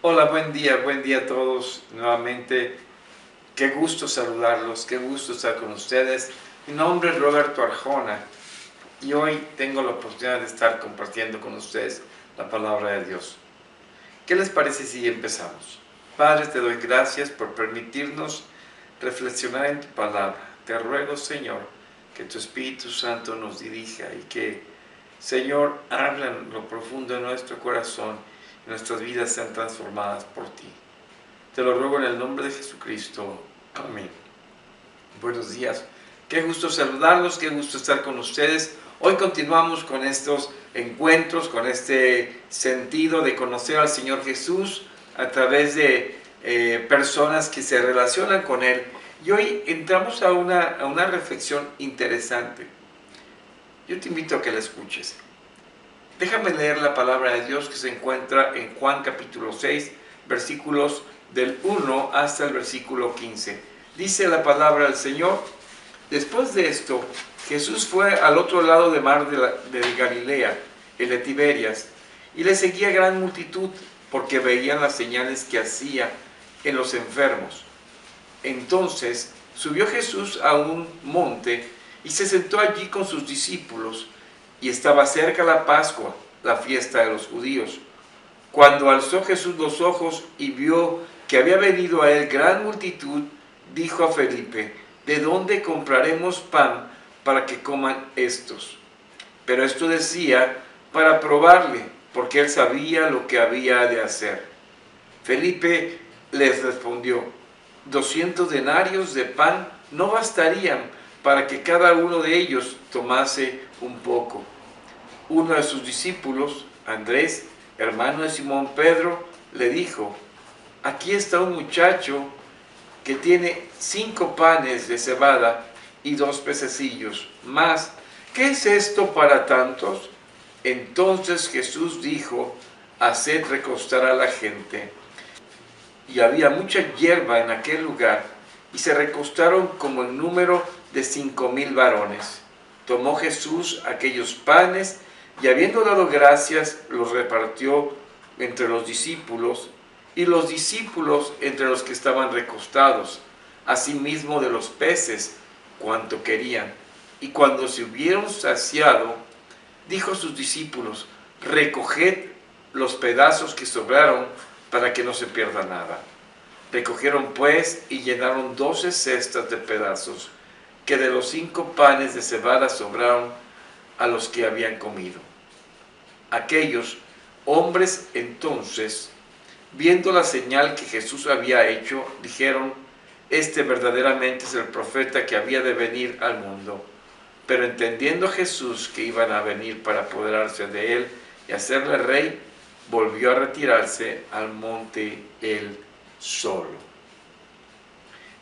Hola, buen día a todos. Nuevamente, qué gusto saludarlos, qué gusto estar con ustedes. Mi nombre es Roberto Arjona y hoy tengo la oportunidad de estar compartiendo con ustedes la palabra de Dios. ¿Qué les parece si empezamos? Padre, te doy gracias por permitirnos reflexionar en tu palabra. Te ruego, Señor, que tu Espíritu Santo nos dirija y que, Señor, habla en lo profundo de nuestro corazón y nuestras vidas sean transformadas por ti. Te lo ruego en el nombre de Jesucristo. Amén. Buenos días. Qué gusto saludarlos, qué gusto estar con ustedes. Hoy continuamos con estos encuentros, con este sentido de conocer al Señor Jesús a través de personas que se relacionan con Él. Y hoy entramos a una reflexión interesante. Yo te invito a que la escuches. Déjame leer la palabra de Dios que se encuentra en Juan capítulo 6, versículos del 1 hasta el versículo 15. Dice la palabra del Señor: después de esto, Jesús fue al otro lado del mar de Galilea, el de Tiberias, y le seguía gran multitud, porque veían las señales que hacía en los enfermos. Entonces subió Jesús a un monte y se sentó allí con sus discípulos, y estaba cerca la Pascua, la fiesta de los judíos. Cuando alzó Jesús los ojos y vio que había venido a él gran multitud, dijo a Felipe: ¿de dónde compraremos pan para que coman estos? Pero esto decía para probarle, porque él sabía lo que había de hacer. Felipe les respondió: 200 denarios de pan no bastarían para que cada uno de ellos tomase un poco. Uno de sus discípulos, Andrés, hermano de Simón Pedro, le dijo: aquí está un muchacho que tiene 5 panes de cebada y 2 pececillos. Mas, ¿qué es esto para tantos? Entonces Jesús dijo: haced recostar a la gente. Y había mucha hierba en aquel lugar, y se recostaron como el número de 5,000 varones. Tomó Jesús aquellos panes, y habiendo dado gracias, los repartió entre los discípulos, y los discípulos entre los que estaban recostados, asimismo de los peces, cuanto querían. Y cuando se hubieron saciado, dijo a sus discípulos: recoged los pedazos que sobraron, para que no se pierda nada. Recogieron pues y llenaron 12 cestas de pedazos, que de los 5 panes de cebada sobraron a los que habían comido. Aquellos hombres entonces, viendo la señal que Jesús había hecho, dijeron: este verdaderamente es el profeta que había de venir al mundo. Pero entendiendo Jesús que iban a venir para apoderarse de él y hacerle rey, volvió a retirarse al monte él solo.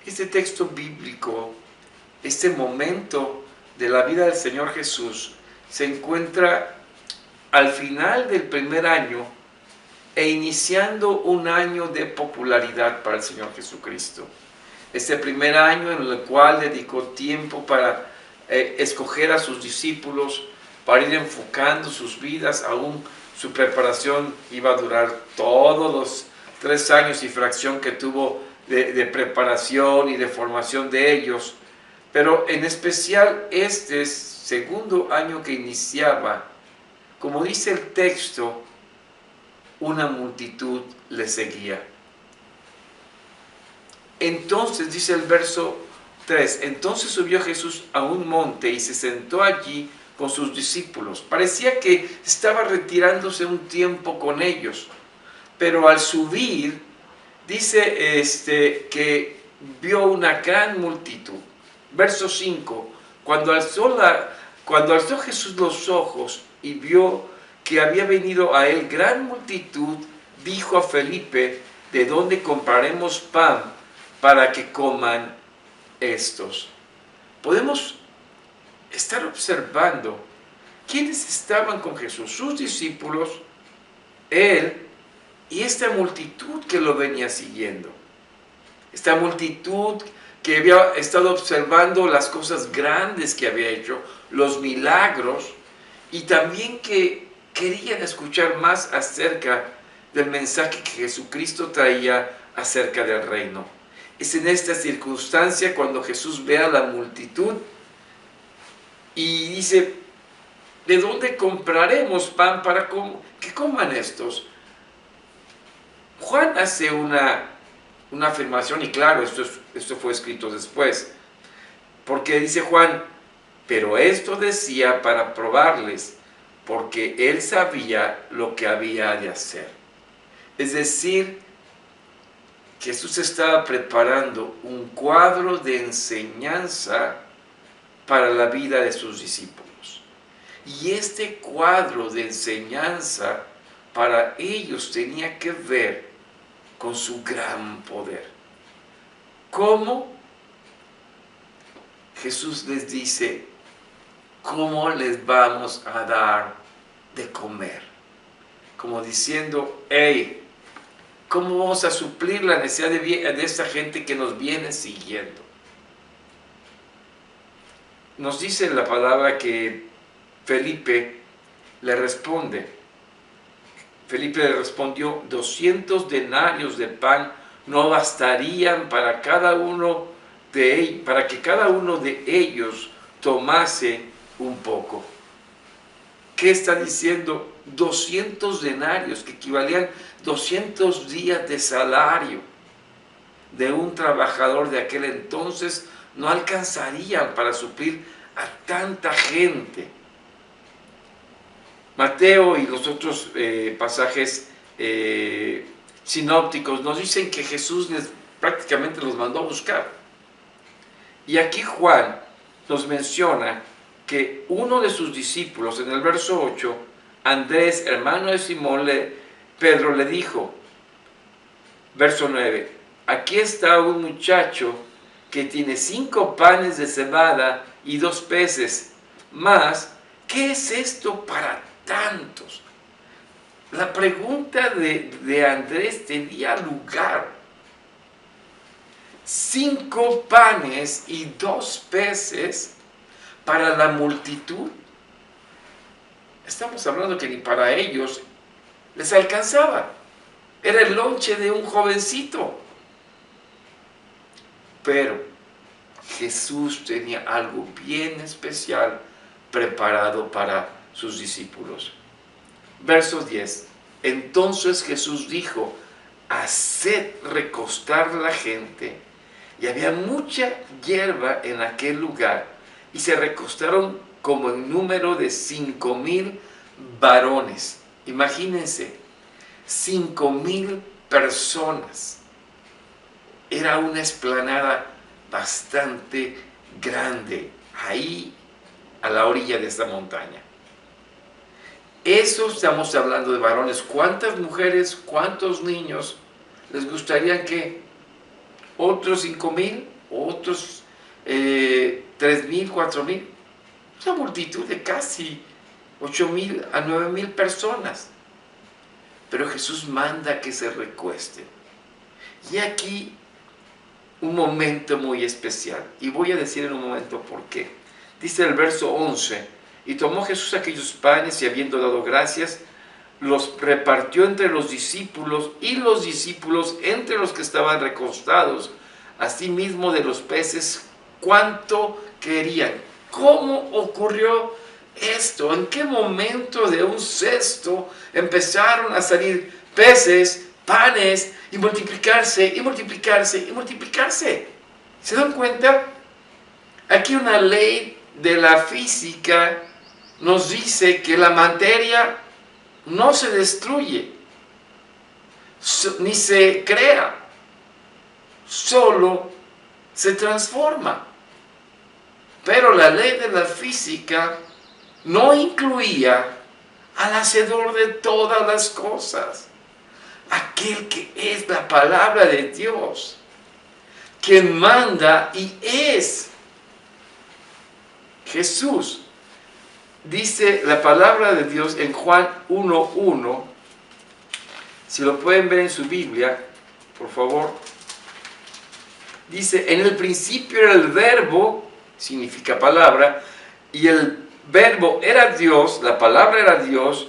Este texto bíblico, este momento de la vida del Señor Jesús, se encuentra al final del primer año e iniciando un año de popularidad para el Señor Jesucristo. Este primer año en el cual dedicó tiempo para escoger a sus discípulos, para ir enfocando sus vidas. Aún su preparación iba a durar todos los 3 años y fracción que tuvo de preparación y de formación de ellos. Pero en especial este segundo año que iniciaba, como dice el texto, una multitud le seguía. Entonces, dice el verso 3, entonces subió Jesús a un monte y se sentó allí con sus discípulos. Parecía que estaba retirándose un tiempo con ellos, pero al subir, dice que vio una gran multitud. Verso 5, cuando alzó Jesús los ojos y vio que había venido a él gran multitud, dijo a Felipe: ¿de dónde compraremos pan para que coman estos? Podemos estar observando quiénes estaban con Jesús: sus discípulos, él y esta multitud que lo venía siguiendo. Esta multitud que había estado observando las cosas grandes que había hecho, los milagros, y también que querían escuchar más acerca del mensaje que Jesucristo traía acerca del reino. Es en esta circunstancia cuando Jesús ve a la multitud y dice: ¿de dónde compraremos pan para que coman estos? Juan hace una afirmación, y claro, esto fue escrito después, porque dice Juan: pero esto decía para probarles, porque él sabía lo que había de hacer. Es decir, Jesús estaba preparando un cuadro de enseñanza para la vida de sus discípulos. Y este cuadro de enseñanza para ellos tenía que ver con su gran poder. ¿Cómo? Jesús les dice: ¿cómo les vamos a dar de comer? Como diciendo: hey, ¿cómo vamos a suplir la necesidad de esta gente que nos viene siguiendo? Nos dice la palabra que Felipe le responde. Felipe le respondió: 200 denarios de pan no bastarían para que cada uno de ellos tomase un poco. ¿Qué está diciendo? 200 denarios, que equivalían 200 días de salario de un trabajador de aquel entonces, no alcanzarían para suplir a tanta gente. Mateo y los otros pasajes sinópticos nos dicen que Jesús prácticamente los mandó a buscar. Y aquí Juan nos menciona que uno de sus discípulos, en el verso 8, Andrés, hermano de Simón, Pedro le dijo, verso 9, aquí está un muchacho que tiene 5 panes de cebada y 2 peces, mas, ¿qué es esto para tantos? La pregunta de Andrés tenía lugar. 5 panes y 2 peces para la multitud. Estamos hablando que ni para ellos les alcanzaba. Era el lonche de un jovencito. Pero Jesús tenía algo bien especial preparado para sus discípulos. Verso 10. Entonces Jesús dijo: haced recostar la gente. Y había mucha hierba en aquel lugar, y se recostaron como en número de 5,000 varones. Imagínense, 5,000 personas. Era una explanada bastante grande, ahí a la orilla de esta montaña. Eso estamos hablando de varones. ¿Cuántas mujeres, cuántos niños les gustaría que otros 5,000, otros 3,000, 4,000? Una multitud de casi 8,000 a 9,000 personas. Pero Jesús manda que se recuesten. Y aquí un momento muy especial. Y voy a decir en un momento por qué. Dice el verso 11: y tomó Jesús aquellos panes y habiendo dado gracias, los repartió entre los discípulos, y los discípulos entre los que estaban recostados, asimismo de los peces, cuanto querían. ¿Cómo ocurrió esto? ¿En qué momento de un cesto empezaron a salir peces, panes, y multiplicarse, y multiplicarse, y multiplicarse? ¿Se dan cuenta? Aquí una ley de la física nos dice que la materia no se destruye, ni se crea, solo se transforma. Pero la ley de la física no incluía al hacedor de todas las cosas, aquel que es la palabra de Dios, quien manda y es Jesús. Dice la palabra de Dios en Juan 1:1, si lo pueden ver en su Biblia, por favor. Dice: en el principio era el verbo, significa palabra, y el verbo era Dios, la palabra era Dios,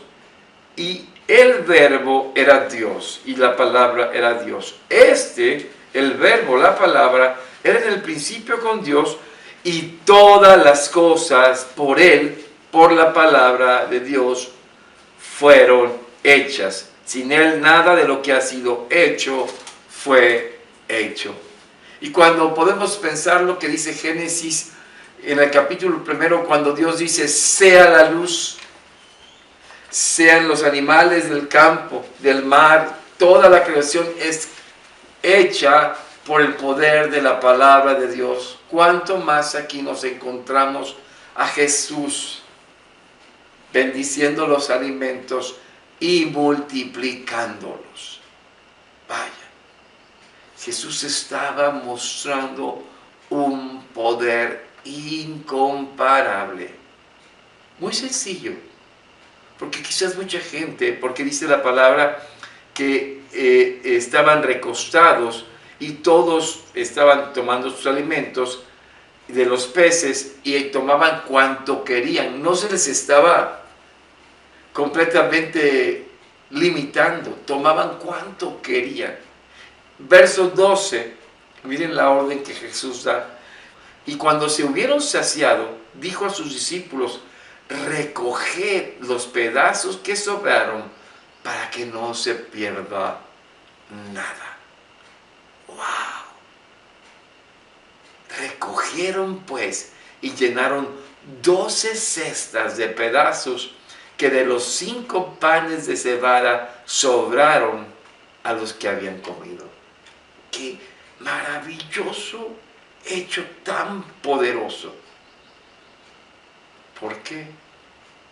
y El verbo era Dios y la palabra era Dios. El verbo, la palabra, era en el principio con Dios, y todas las cosas por Él, por la palabra de Dios, fueron hechas. Sin Él nada de lo que ha sido hecho fue hecho. Y cuando podemos pensar lo que dice Génesis en el capítulo 1, cuando Dios dice: sea la luz, sean los animales del campo, del mar, toda la creación es hecha por el poder de la palabra de Dios. ¿Cuánto más aquí nos encontramos a Jesús bendiciendo los alimentos y multiplicándolos? Vaya, Jesús estaba mostrando un poder incomparable. Muy sencillo, porque quizás mucha gente, porque dice la palabra que estaban recostados y todos estaban tomando sus alimentos de los peces y tomaban cuanto querían. No se les estaba completamente limitando, tomaban cuanto querían. Verso 12, miren la orden que Jesús da. Y cuando se hubieron saciado, dijo a sus discípulos: recoged los pedazos que sobraron para que no se pierda nada. ¡Wow! Recogieron pues y llenaron 12 cestas de pedazos que de los 5 panes de cebada sobraron a los que habían comido. ¡Qué maravilloso hecho tan poderoso! Porque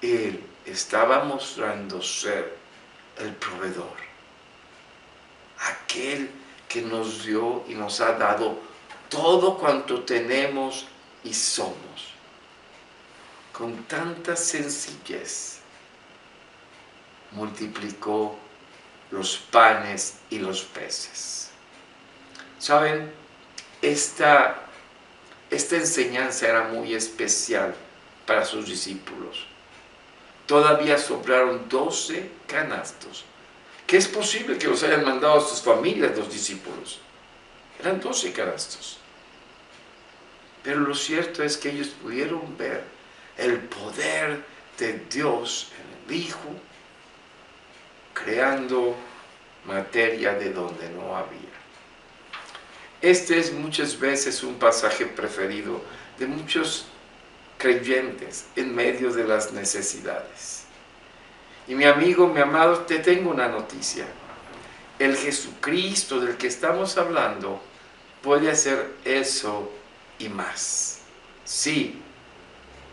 Él estaba mostrando ser el proveedor, aquel que nos dio y nos ha dado todo cuanto tenemos y somos. Con tanta sencillez multiplicó los panes y los peces. ¿Saben? Esta enseñanza era muy especial para sus discípulos. Todavía sobraron 12 canastos, que es posible que los hayan mandado a sus familias los discípulos. Eran 12 canastos. Pero lo cierto es que ellos pudieron ver el poder de Dios en el Hijo, creando materia de donde no había. Este es muchas veces un pasaje preferido de muchos creyentes en medio de las necesidades. Y mi amigo, mi amado, te tengo una noticia. El Jesucristo del que estamos hablando puede hacer eso y más. Sí,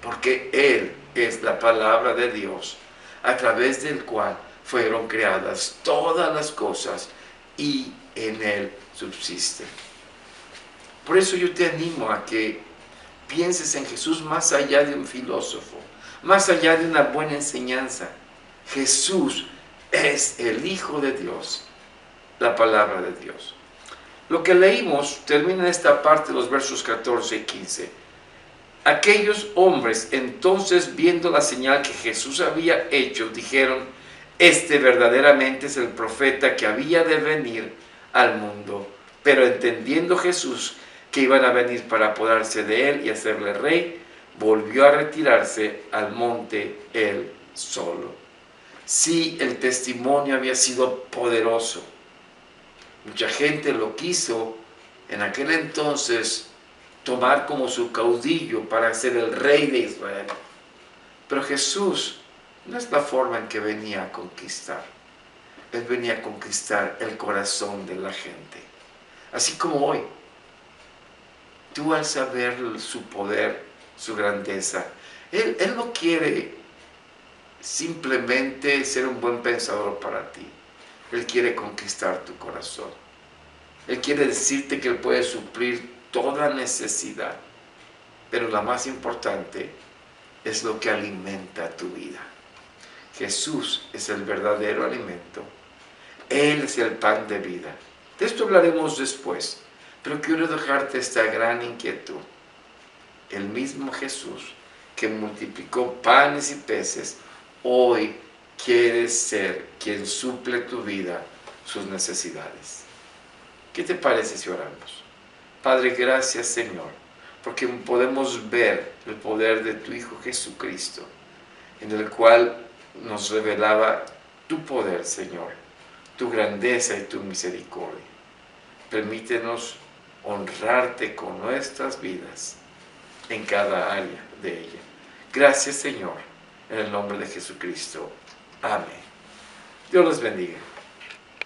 porque Él es la palabra de Dios, a través del cual fueron creadas todas las cosas y en Él subsisten. Por eso yo te animo a que pienses en Jesús más allá de un filósofo, más allá de una buena enseñanza. Jesús es el Hijo de Dios, la palabra de Dios. Lo que leímos termina en esta parte, los versos 14 y 15. Aquellos hombres entonces, viendo la señal que Jesús había hecho, dijeron: este verdaderamente es el profeta que había de venir al mundo. Pero entendiendo Jesús que iban a venir para apoderarse de él y hacerle rey, volvió a retirarse al monte él solo. Sí, el testimonio había sido poderoso. Mucha gente lo quiso en aquel entonces tomar como su caudillo para ser el rey de Israel. Pero Jesús no es la forma en que venía a conquistar. Él venía a conquistar el corazón de la gente. Así como hoy, tú al saber su poder, su grandeza, Él no quiere simplemente ser un buen pensador para ti. Él quiere conquistar tu corazón. Él quiere decirte que Él puede suplir toda necesidad. Pero la más importante es lo que alimenta tu vida. Jesús es el verdadero alimento. Él es el pan de vida. De esto hablaremos después, pero quiero dejarte esta gran inquietud. El mismo Jesús que multiplicó panes y peces, hoy quieres ser quien suple tu vida, sus necesidades. ¿Qué te parece si oramos? Padre, gracias, Señor, porque podemos ver el poder de tu Hijo Jesucristo, en el cual nos revelaba tu poder, Señor, tu grandeza y tu misericordia. Permítenos honrarte con nuestras vidas en cada área de ella. Gracias, Señor, en el nombre de Jesucristo. Amén. Dios les bendiga.